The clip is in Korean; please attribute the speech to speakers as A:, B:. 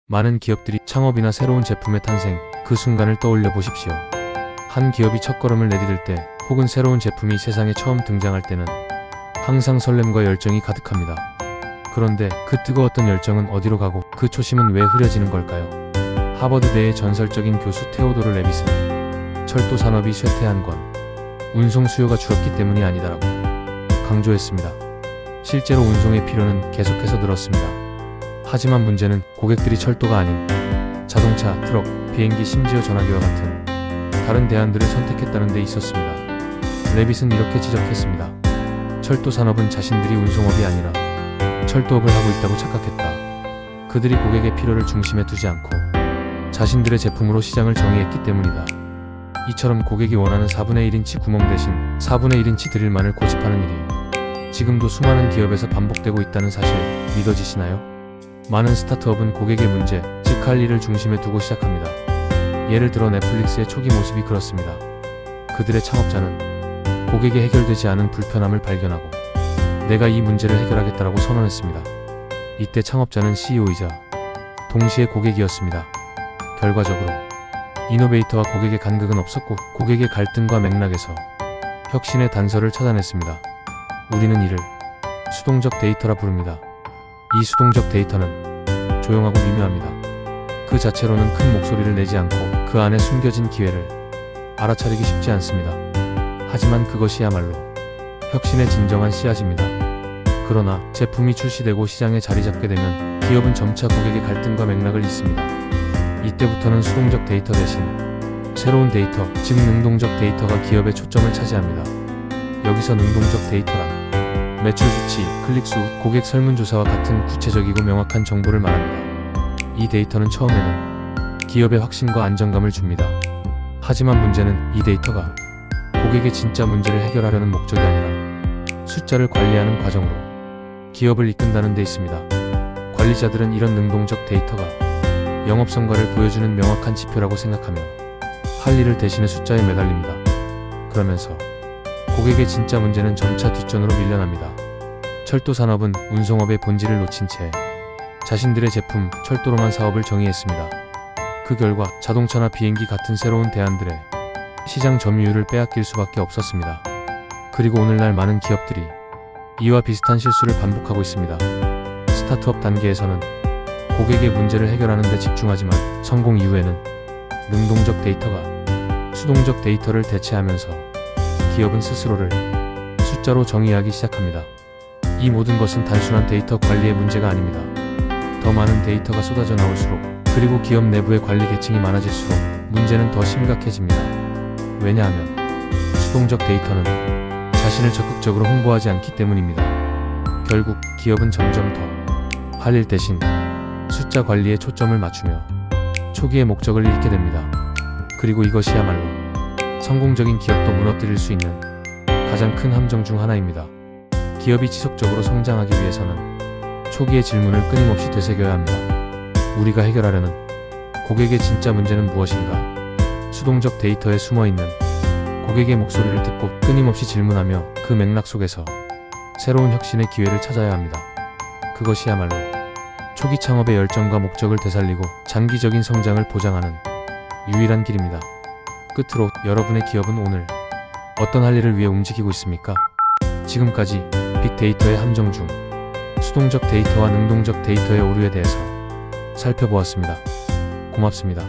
A: 많은 기업들이 창업이나 새로운 제품의 탄생, 그 순간을 떠올려 보십시오. 한 기업이 첫걸음을 내디딜 때, 혹은 새로운 제품이 세상에 처음 등장할 때는 항상 설렘과 열정이 가득합니다. 그런데 그 뜨거웠던 열정은 어디로 가고 그 초심은 왜 흐려지는 걸까요? 하버드대의 전설적인 교수 테오도르 레빗은 철도 산업이 쇠퇴한 건 운송 수요가 줄었기 때문이 아니다라고 강조했습니다. 실제로 운송의 필요는 계속해서 늘었습니다. 하지만 문제는 고객들이 철도가 아닌 자동차, 트럭, 비행기, 심지어 전화기와 같은 다른 대안들을 선택했다는 데 있었습니다. 레빗은 이렇게 지적했습니다. 철도 산업은 자신들이 운송업이 아니라 철도업을 하고 있다고 착각했다. 그들이 고객의 필요를 중심에 두지 않고 자신들의 제품으로 시장을 정의했기 때문이다. 이처럼 고객이 원하는 4분의 1인치 구멍 대신 4분의 1인치 드릴만을 고집하는 일이 지금도 수많은 기업에서 반복되고 있다는 사실 믿어지시나요? 많은 스타트업은 고객의 문제, 즉 할 일을 중심에 두고 시작합니다. 예를 들어 넷플릭스의 초기 모습이 그렇습니다. 그들의 창업자는 고객이 해결되지 않은 불편함을 발견하고 내가 이 문제를 해결하겠다라고 선언했습니다. 이때 창업자는 CEO이자 동시에 고객이었습니다. 결과적으로 이노베이터와 고객의 간극은 없었고 고객의 갈등과 맥락에서 혁신의 단서를 찾아냈습니다. 우리는 이를 수동적 데이터라 부릅니다. 이 수동적 데이터는 조용하고 미묘합니다. 그 자체로는 큰 목소리를 내지 않고 그 안에 숨겨진 기회를 알아차리기 쉽지 않습니다. 하지만 그것이야말로 혁신의 진정한 씨앗입니다. 그러나 제품이 출시되고 시장에 자리 잡게 되면 기업은 점차 고객의 갈등과 맥락을 잊습니다. 이때부터는 수동적 데이터 대신 새로운 데이터, 즉 능동적 데이터가 기업의 초점을 차지합니다. 여기서 능동적 데이터란 매출 수치, 클릭 수, 고객 설문조사와 같은 구체적이고 명확한 정보를 말합니다. 이 데이터는 처음에는 기업의 확신과 안정감을 줍니다. 하지만 문제는 이 데이터가 고객의 진짜 문제를 해결하려는 목적이 아니라 숫자를 관리하는 과정으로 기업을 이끈다는 데 있습니다. 관리자들은 이런 능동적 데이터가 영업 성과를 보여주는 명확한 지표라고 생각하며 할 일을 대신해 숫자에 매달립니다. 그러면서 고객의 진짜 문제는 점차 뒷전으로 밀려납니다. 철도 산업은 운송업의 본질을 놓친 채 자신들의 제품, 철도로만 사업을 정의했습니다. 그 결과 자동차나 비행기 같은 새로운 대안들의 시장 점유율을 빼앗길 수밖에 없었습니다. 그리고 오늘날 많은 기업들이 이와 비슷한 실수를 반복하고 있습니다. 스타트업 단계에서는 고객의 문제를 해결하는 데 집중하지만 성공 이후에는 능동적 데이터가 수동적 데이터를 대체하면서 기업은 스스로를 숫자로 정의하기 시작합니다. 이 모든 것은 단순한 데이터 관리의 문제가 아닙니다. 더 많은 데이터가 쏟아져 나올수록 그리고 기업 내부의 관리 계층이 많아질수록 문제는 더 심각해집니다. 왜냐하면 수동적 데이터는 자신을 적극적으로 홍보하지 않기 때문입니다. 결국 기업은 점점 더 할 일 대신 숫자 관리에 초점을 맞추며 초기의 목적을 잃게 됩니다. 그리고 이것이야말로 성공적인 기업도 무너뜨릴 수 있는 가장 큰 함정 중 하나입니다. 기업이 지속적으로 성장하기 위해서는 초기의 질문을 끊임없이 되새겨야 합니다. 우리가 해결하려는 고객의 진짜 문제는 무엇인가? 수동적 데이터에 숨어있는 고객의 목소리를 듣고 끊임없이 질문하며 그 맥락 속에서 새로운 혁신의 기회를 찾아야 합니다. 그것이야말로 초기 창업의 열정과 목적을 되살리고 장기적인 성장을 보장하는 유일한 길입니다. 끝으로 여러분의 기업은 오늘 어떤 할 일을 위해 움직이고 있습니까? 지금까지 빅데이터의 함정 중 수동적 데이터와 능동적 데이터의 오류에 대해서 살펴보았습니다. 고맙습니다.